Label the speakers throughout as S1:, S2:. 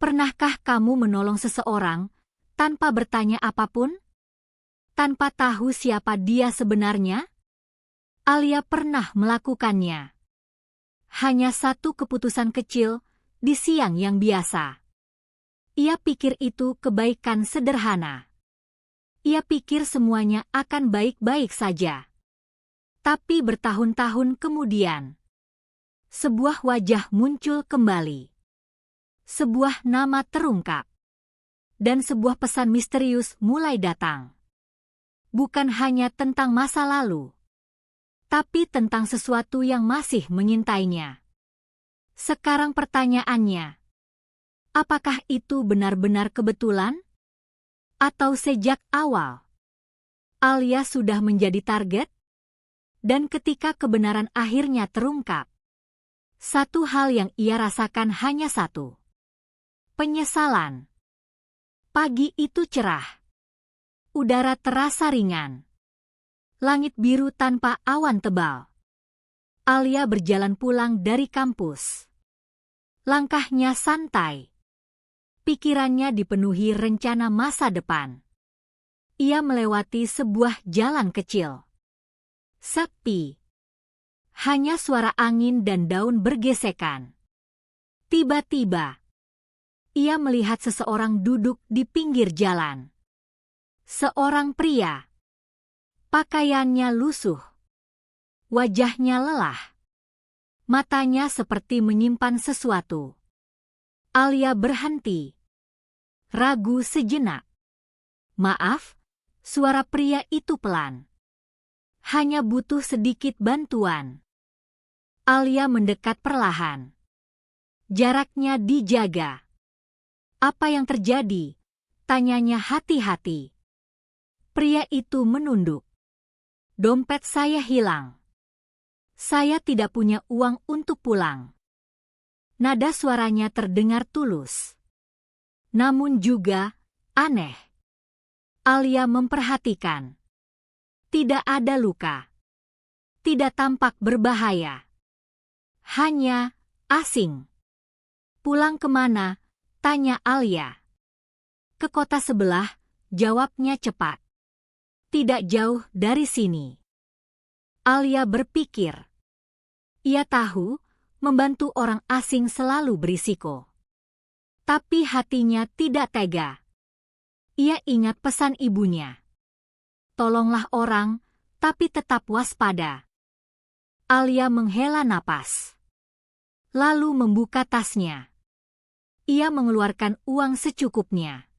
S1: Pernahkah kamu menolong seseorang tanpa bertanya apapun? Tanpa tahu siapa dia sebenarnya? Alia pernah melakukannya. Hanya satu keputusan kecil di siang yang biasa. Ia pikir itu kebaikan sederhana. Ia pikir semuanya akan baik-baik saja. Tapi bertahun-tahun kemudian, sebuah wajah muncul kembali. Sebuah nama terungkap. Dan sebuah pesan misterius mulai datang. Bukan hanya tentang masa lalu, tapi tentang sesuatu yang masih mengintainya. Sekarang pertanyaannya, apakah itu benar-benar kebetulan? Atau sejak awal, Alia sudah menjadi target? Dan ketika kebenaran akhirnya terungkap, satu hal yang ia rasakan hanya satu. Penyesalan. Pagi itu cerah. Udara terasa ringan. Langit biru tanpa awan tebal. Alia berjalan pulang dari kampus. Langkahnya santai. Pikirannya dipenuhi rencana masa depan. Ia melewati sebuah jalan kecil. Sepi. Hanya suara angin dan daun bergesekan. Tiba-tiba, ia melihat seseorang duduk di pinggir jalan. Seorang pria. Pakaiannya lusuh. Wajahnya lelah. Matanya seperti menyimpan sesuatu. Alia berhenti. Ragu sejenak. Maaf, suara pria itu pelan. Hanya butuh sedikit bantuan. Alia mendekat perlahan. Jaraknya dijaga. Apa yang terjadi? Tanyanya hati-hati. Pria itu menunduk. Dompet saya hilang. Saya tidak punya uang untuk pulang. Nada suaranya terdengar tulus. Namun juga aneh. Alia memperhatikan. Tidak ada luka. Tidak tampak berbahaya. Hanya asing. Pulang kemana? Tanya Alia. Ke kota sebelah, jawabnya cepat. Tidak jauh dari sini. Alia berpikir. Ia tahu, membantu orang asing selalu berisiko. Tapi hatinya tidak tega. Ia ingat pesan ibunya. Tolonglah orang, tapi tetap waspada. Alia menghela napas. Lalu membuka tasnya. Ia mengeluarkan uang secukupnya.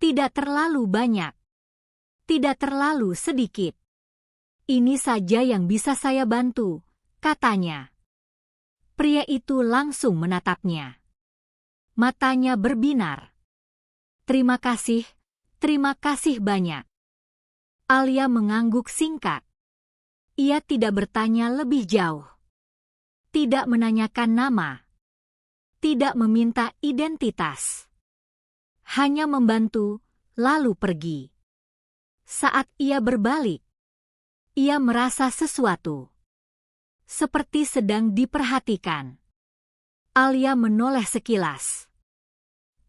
S1: Tidak terlalu banyak. Tidak terlalu sedikit. Ini saja yang bisa saya bantu, katanya. Pria itu langsung menatapnya. Matanya berbinar. Terima kasih banyak. Alia mengangguk singkat. Ia tidak bertanya lebih jauh. Tidak menanyakan nama. Tidak meminta identitas. Hanya membantu, lalu pergi. Saat ia berbalik, ia merasa sesuatu. Seperti sedang diperhatikan. Alia menoleh sekilas.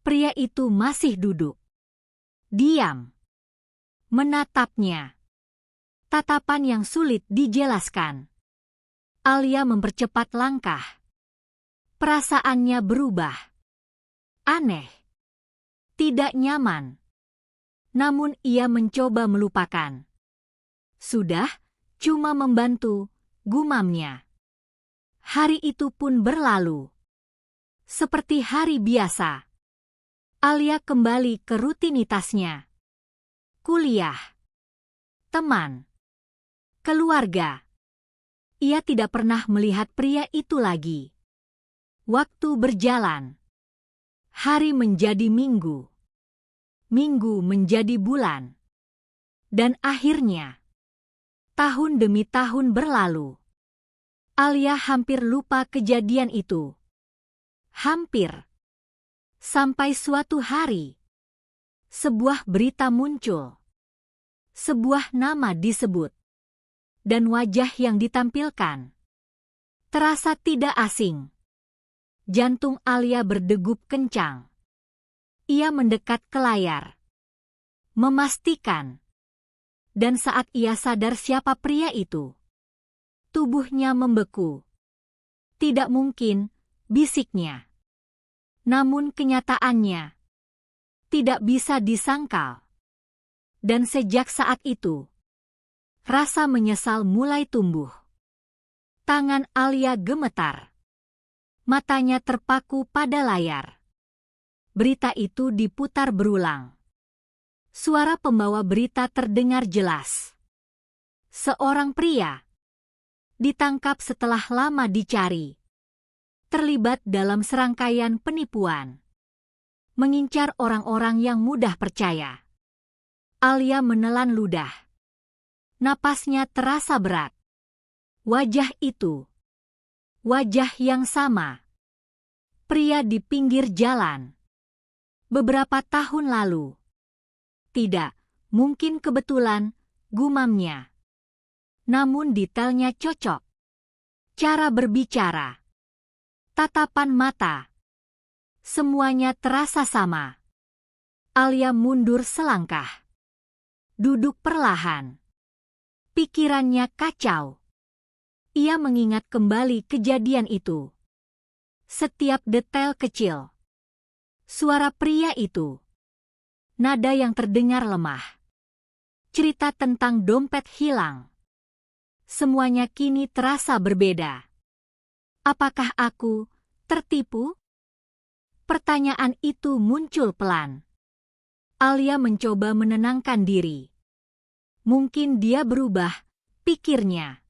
S1: Pria itu masih duduk. Diam. Menatapnya. Tatapan yang sulit dijelaskan. Alia mempercepat langkah. Perasaannya berubah. Aneh. Tidak nyaman. Namun ia mencoba melupakan. Sudah, cuma membantu, gumamnya. Hari itu pun berlalu. Seperti hari biasa. Alia kembali ke rutinitasnya. Kuliah. Teman. Keluarga. Ia tidak pernah melihat pria itu lagi. Waktu berjalan. Hari menjadi minggu. Minggu menjadi bulan. Dan akhirnya, tahun demi tahun berlalu. Alia hampir lupa kejadian itu. Hampir. Sampai suatu hari, sebuah berita muncul. Sebuah nama disebut. Dan wajah yang ditampilkan terasa tidak asing. Jantung Alia berdegup kencang. Ia mendekat ke layar, memastikan. Dan saat ia sadar siapa pria itu, tubuhnya membeku. Tidak mungkin, bisiknya. Namun kenyataannya tidak bisa disangkal. Dan sejak saat itu, rasa menyesal mulai tumbuh. Tangan Alia gemetar. Matanya terpaku pada layar. Berita itu diputar berulang. Suara pembawa berita terdengar jelas. Seorang pria ditangkap setelah lama dicari. Terlibat dalam serangkaian penipuan. Mengincar orang-orang yang mudah percaya. Alia menelan ludah. Napasnya terasa berat. Wajah itu. Wajah yang sama. Pria di pinggir jalan. Beberapa tahun lalu. Tidak, mungkin kebetulan, gumamnya. Namun detailnya cocok. Cara berbicara. Tatapan mata. Semuanya terasa sama. Alia mundur selangkah. Duduk perlahan. Pikirannya kacau. Ia mengingat kembali kejadian itu. Setiap detail kecil. Suara pria itu. Nada yang terdengar lemah. Cerita tentang dompet hilang. Semuanya kini terasa berbeda. Apakah aku tertipu? Pertanyaan itu muncul pelan. Alia mencoba menenangkan diri. Mungkin dia berubah, pikirnya.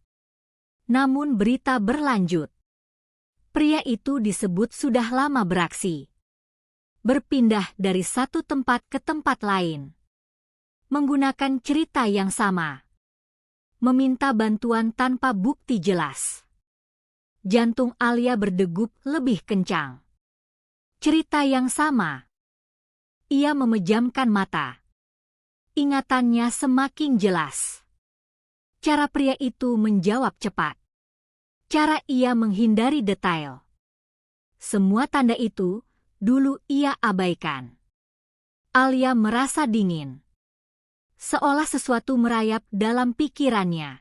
S1: Namun berita berlanjut. Pria itu disebut sudah lama beraksi. Berpindah dari satu tempat ke tempat lain. Menggunakan cerita yang sama. Meminta bantuan tanpa bukti jelas. Jantung Alia berdegup lebih kencang. Cerita yang sama. Ia memejamkan mata. Ingatannya semakin jelas. Cara pria itu menjawab cepat. Cara ia menghindari detail. Semua tanda itu dulu ia abaikan. Alia merasa dingin. Seolah sesuatu merayap dalam pikirannya.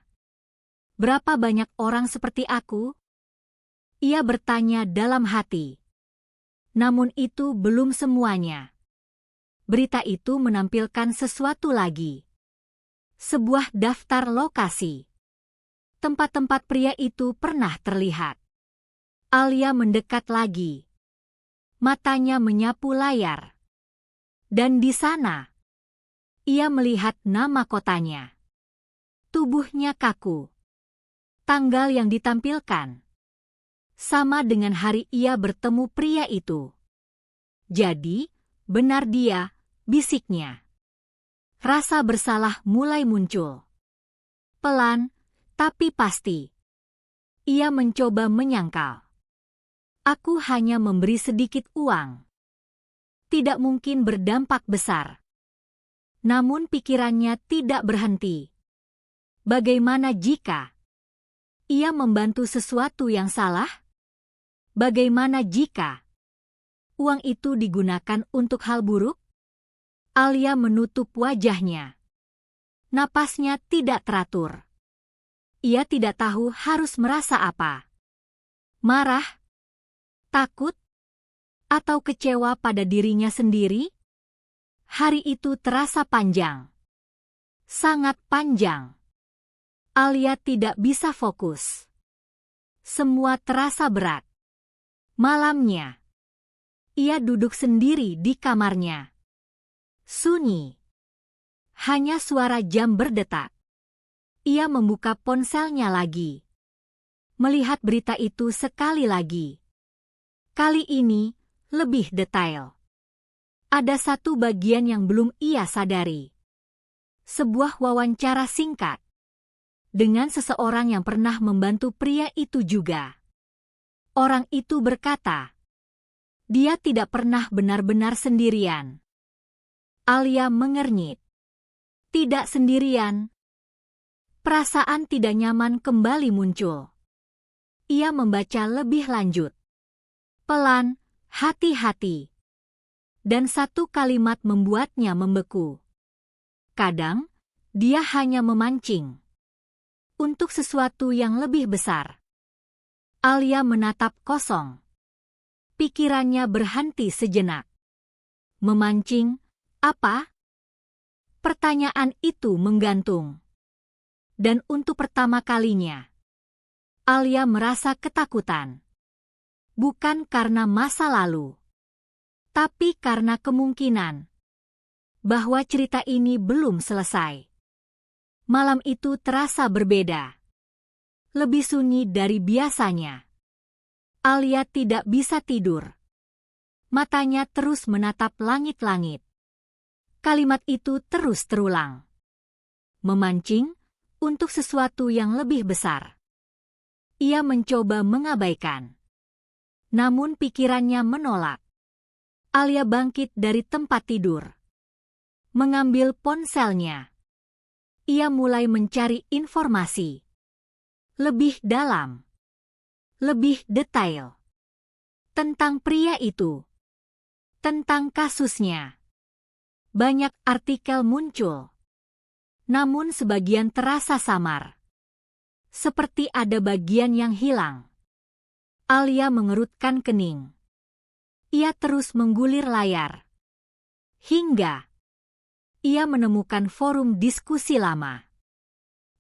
S1: Berapa banyak orang seperti aku? Ia bertanya dalam hati. Namun itu belum semuanya. Berita itu menampilkan sesuatu lagi. Sebuah daftar lokasi. Tempat-tempat pria itu pernah terlihat. Alia mendekat lagi. Matanya menyapu layar. Dan di sana, ia melihat nama kotanya. Tubuhnya kaku. Tanggal yang ditampilkan sama dengan hari ia bertemu pria itu. Jadi, benar dia, bisiknya. Rasa bersalah mulai muncul. Pelan, tapi pasti. Ia mencoba menyangkal. Aku hanya memberi sedikit uang. Tidak mungkin berdampak besar. Namun pikirannya tidak berhenti. Bagaimana jika ia membantu sesuatu yang salah? Bagaimana jika uang itu digunakan untuk hal buruk? Alia menutup wajahnya. Napasnya tidak teratur. Ia tidak tahu harus merasa apa. Marah? Takut? Atau kecewa pada dirinya sendiri? Hari itu terasa panjang. Sangat panjang. Alia tidak bisa fokus. Semua terasa berat. Malamnya, ia duduk sendiri di kamarnya. Sunyi. Hanya suara jam berdetak. Ia membuka ponselnya lagi. Melihat berita itu sekali lagi. Kali ini, lebih detail. Ada satu bagian yang belum ia sadari. Sebuah wawancara singkat. Dengan seseorang yang pernah membantu pria itu juga. Orang itu berkata, dia tidak pernah benar-benar sendirian. Alia mengernyit. Tidak sendirian. Perasaan tidak nyaman kembali muncul. Ia membaca lebih lanjut. Pelan, hati-hati. dan satu kalimat membuatnya membeku. Kadang, dia hanya memancing untuk sesuatu yang lebih besar. Alia menatap kosong. Pikirannya berhenti sejenak. Memancing, apa? Pertanyaan itu menggantung. Dan untuk pertama kalinya, Alia merasa ketakutan. Bukan karena masa lalu, tapi karena kemungkinan bahwa cerita ini belum selesai. Malam itu terasa berbeda. Lebih sunyi dari biasanya. Alia tidak bisa tidur. Matanya terus menatap langit-langit. Kalimat itu terus terulang. Memancing untuk sesuatu yang lebih besar. Ia mencoba mengabaikan. Namun pikirannya menolak. Alia bangkit dari tempat tidur. Mengambil ponselnya. Ia mulai mencari informasi. Lebih dalam. Lebih detail. Tentang pria itu. Tentang kasusnya. Banyak artikel muncul. Namun sebagian terasa samar. Seperti ada bagian yang hilang. Alia mengerutkan kening. Ia terus menggulir layar. Hingga ia menemukan forum diskusi lama.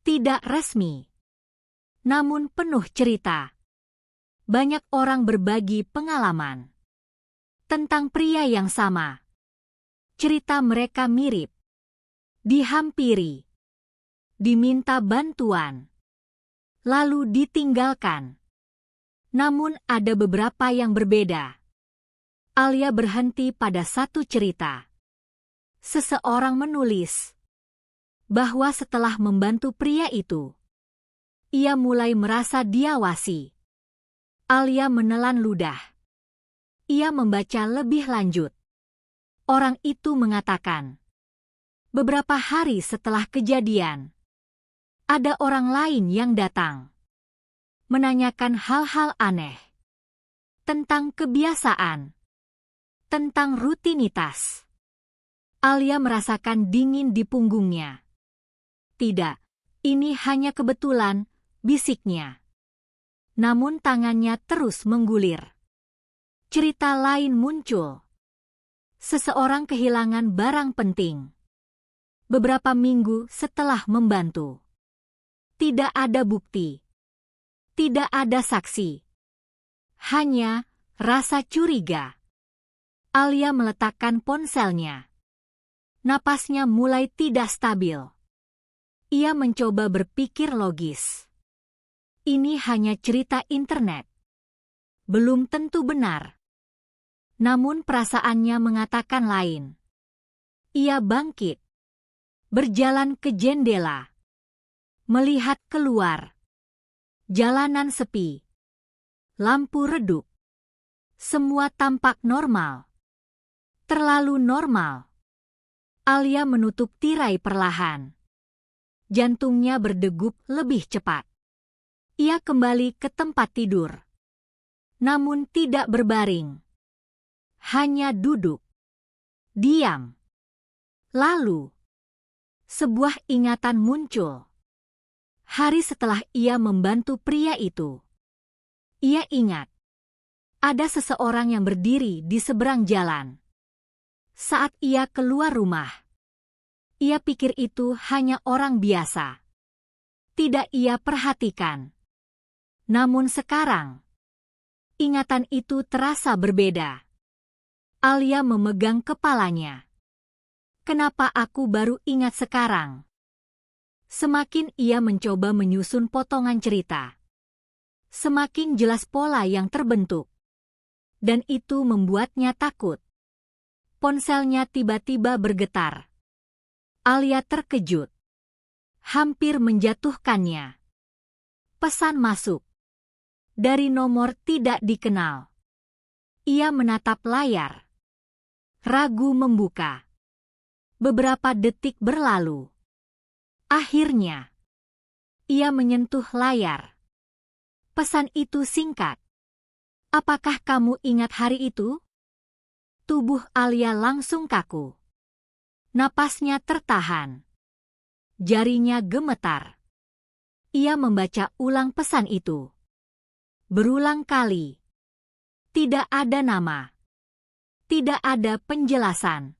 S1: Tidak resmi. Namun penuh cerita. Banyak orang berbagi pengalaman. Tentang pria yang sama. Cerita mereka mirip. Dihampiri. Diminta bantuan. Lalu ditinggalkan. Namun ada beberapa yang berbeda. Alia berhenti pada satu cerita. Seseorang menulis bahwa setelah membantu pria itu, ia mulai merasa diawasi. Alia menelan ludah. Ia membaca lebih lanjut. Orang itu mengatakan, beberapa hari setelah kejadian, ada orang lain yang datang. Menanyakan hal-hal aneh. Tentang kebiasaan. Tentang rutinitas. Alia merasakan dingin di punggungnya. Tidak, ini hanya kebetulan, bisiknya. Namun tangannya terus menggulir. Cerita lain muncul. Seseorang kehilangan barang penting. Beberapa minggu setelah membantu. Tidak ada bukti. Tidak ada saksi. Hanya rasa curiga. Alia meletakkan ponselnya. Napasnya mulai tidak stabil. Ia mencoba berpikir logis. Ini hanya cerita internet. Belum tentu benar. Namun perasaannya mengatakan lain. Ia bangkit. Berjalan ke jendela. Melihat keluar. Jalanan sepi. Lampu redup. Semua tampak normal. Terlalu normal. Alia menutup tirai perlahan. Jantungnya berdegup lebih cepat. Ia kembali ke tempat tidur. Namun tidak berbaring. Hanya duduk. Diam. Lalu, sebuah ingatan muncul. Hari setelah ia membantu pria itu. Ia ingat. Ada seseorang yang berdiri di seberang jalan. Saat ia keluar rumah. Ia pikir itu hanya orang biasa. Tidak ia perhatikan. Namun sekarang, ingatan itu terasa berbeda. Alia memegang kepalanya. Kenapa aku baru ingat sekarang? Semakin ia mencoba menyusun potongan cerita, semakin jelas pola yang terbentuk. Dan itu membuatnya takut. Ponselnya tiba-tiba bergetar. Alia terkejut. Hampir menjatuhkannya. Pesan masuk. Dari nomor tidak dikenal. Ia menatap layar. Ragu membuka. Beberapa detik berlalu. Akhirnya, ia menyentuh layar. Pesan itu singkat. Apakah kamu ingat hari itu? Tubuh Alia langsung kaku. Napasnya tertahan. Jarinya gemetar. Ia membaca ulang pesan itu. Berulang kali. Tidak ada nama. Tidak ada penjelasan.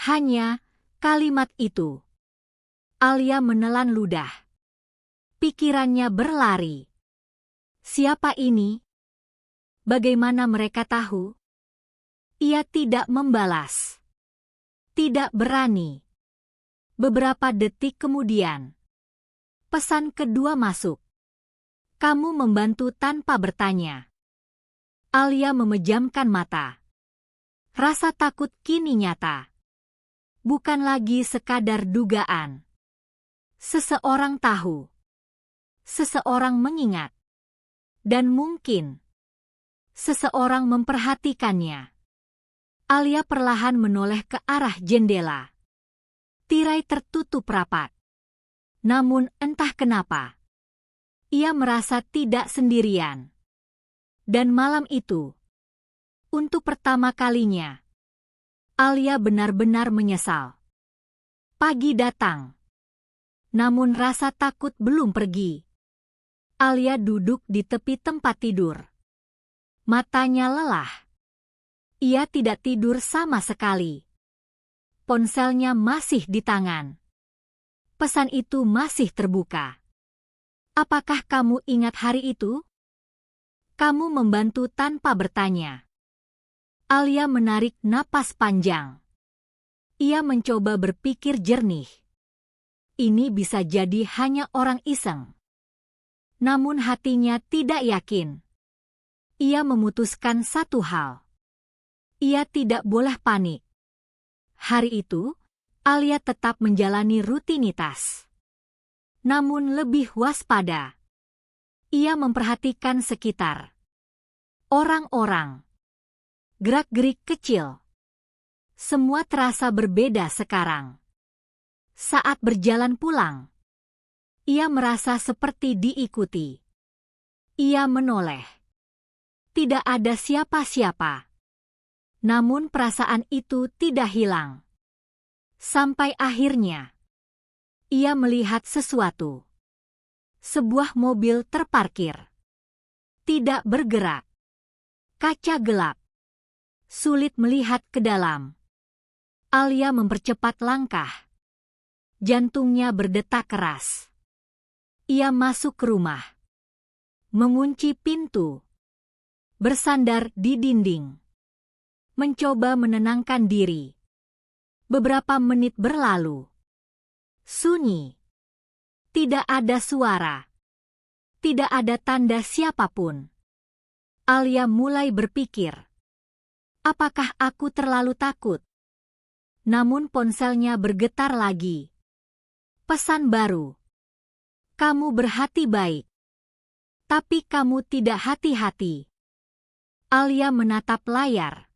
S1: Hanya kalimat itu. Alia menelan ludah. Pikirannya berlari. Siapa ini? Bagaimana mereka tahu? Ia tidak membalas. Tidak berani. Beberapa detik kemudian, pesan kedua masuk. Kamu membantu tanpa bertanya. Alia memejamkan mata. Rasa takut kini nyata. Bukan lagi sekadar dugaan. Seseorang tahu. Seseorang mengingat. Dan mungkin seseorang memperhatikannya. Alia perlahan menoleh ke arah jendela. Tirai tertutup rapat. Namun entah kenapa, ia merasa tidak sendirian. Dan malam itu, untuk pertama kalinya, Alia benar-benar menyesal. Pagi datang. Namun rasa takut belum pergi. Alia duduk di tepi tempat tidur. Matanya lelah. Ia tidak tidur sama sekali. Ponselnya masih di tangan. Pesan itu masih terbuka. Apakah kamu ingat hari itu? Kamu membantu tanpa bertanya. Alia menarik napas panjang. Ia mencoba berpikir jernih. Ini bisa jadi hanya orang iseng. Namun hatinya tidak yakin. Ia memutuskan satu hal. Ia tidak boleh panik. Hari itu, Alia tetap menjalani rutinitas. Namun lebih waspada. Ia memperhatikan sekitar. Orang-orang. Gerak-gerik kecil. Semua terasa berbeda sekarang. Saat berjalan pulang, ia merasa seperti diikuti. Ia menoleh. Tidak ada siapa-siapa. Namun perasaan itu tidak hilang. Sampai akhirnya, ia melihat sesuatu. Sebuah mobil terparkir. Tidak bergerak. Kaca gelap. Sulit melihat ke dalam. Alia mempercepat langkah. Jantungnya berdetak keras. Ia masuk ke rumah. Mengunci pintu. Bersandar di dinding. Mencoba menenangkan diri. Beberapa menit berlalu. Sunyi. Tidak ada suara. Tidak ada tanda siapapun. Alia mulai berpikir. Apakah aku terlalu takut? Namun ponselnya bergetar lagi. Pesan baru. Kamu berhati baik. Tapi kamu tidak hati-hati. Alia menatap layar.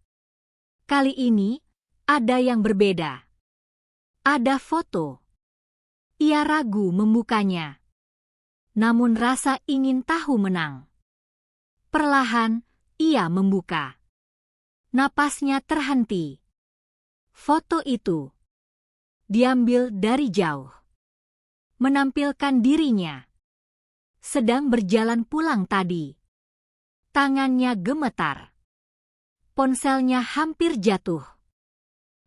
S1: Kali ini, ada yang berbeda. Ada foto. Ia ragu membukanya. Namun rasa ingin tahu menang. Perlahan, ia membuka. Napasnya terhenti. Foto itu diambil dari jauh. Menampilkan dirinya. Sedang berjalan pulang tadi. Tangannya gemetar. Ponselnya hampir jatuh.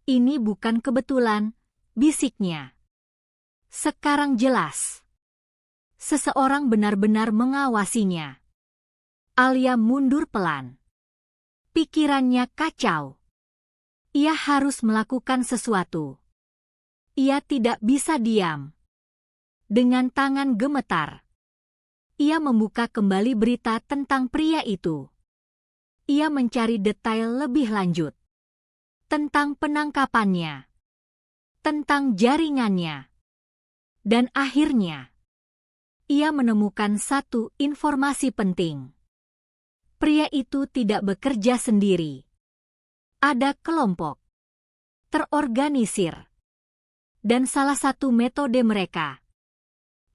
S1: Ini bukan kebetulan, bisiknya. Sekarang jelas. Seseorang benar-benar mengawasinya. Alia mundur pelan. Pikirannya kacau. Ia harus melakukan sesuatu. Ia tidak bisa diam. Dengan tangan gemetar, ia membuka kembali berita tentang pria itu. Ia mencari detail lebih lanjut. Tentang penangkapannya. Tentang jaringannya. Dan akhirnya, ia menemukan satu informasi penting. Pria itu tidak bekerja sendiri. Ada kelompok. Terorganisir. Dan salah satu metode mereka.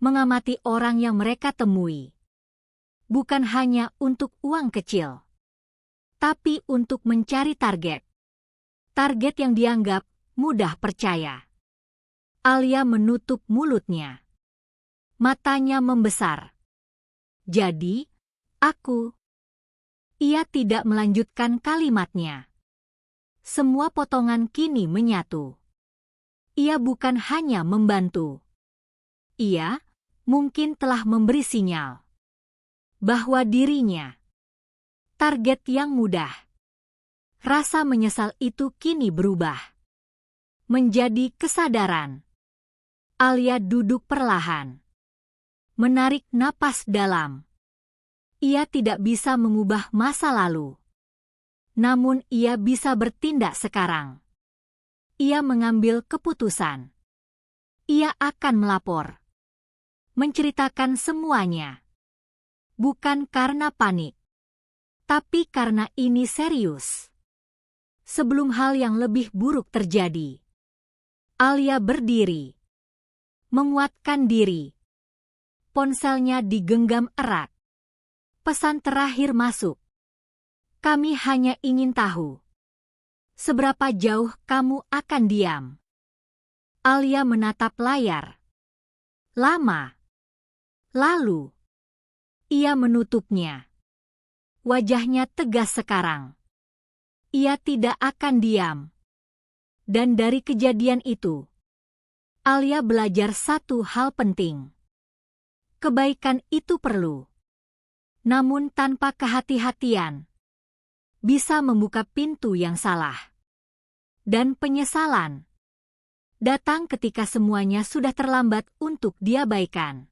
S1: Mengamati orang yang mereka temui. Bukan hanya untuk uang kecil. Tapi untuk mencari target. Target yang dianggap mudah percaya. Alia menutup mulutnya. Matanya membesar. Jadi, aku... Ia tidak melanjutkan kalimatnya. Semua potongan kini menyatu. Ia bukan hanya membantu. Ia mungkin telah memberi sinyal bahwa dirinya target yang mudah. Rasa menyesal itu kini berubah menjadi kesadaran. Alia duduk perlahan, menarik napas dalam. Ia tidak bisa mengubah masa lalu. Namun ia bisa bertindak sekarang. Ia mengambil keputusan. Ia akan melapor. Menceritakan semuanya. Bukan karena panik. Tapi karena ini serius. Sebelum hal yang lebih buruk terjadi. Alia berdiri. Menguatkan diri. Ponselnya digenggam erat. Pesan terakhir masuk. Kami hanya ingin tahu. Seberapa jauh kamu akan diam? Alia menatap layar. Lama. Lalu, ia menutupnya. Wajahnya tegas sekarang. Ia tidak akan diam. Dan dari kejadian itu, Alia belajar satu hal penting. Kebaikan itu perlu. Namun tanpa kehati-hatian, bisa membuka pintu yang salah. Dan penyesalan datang ketika semuanya sudah terlambat untuk diabaikan.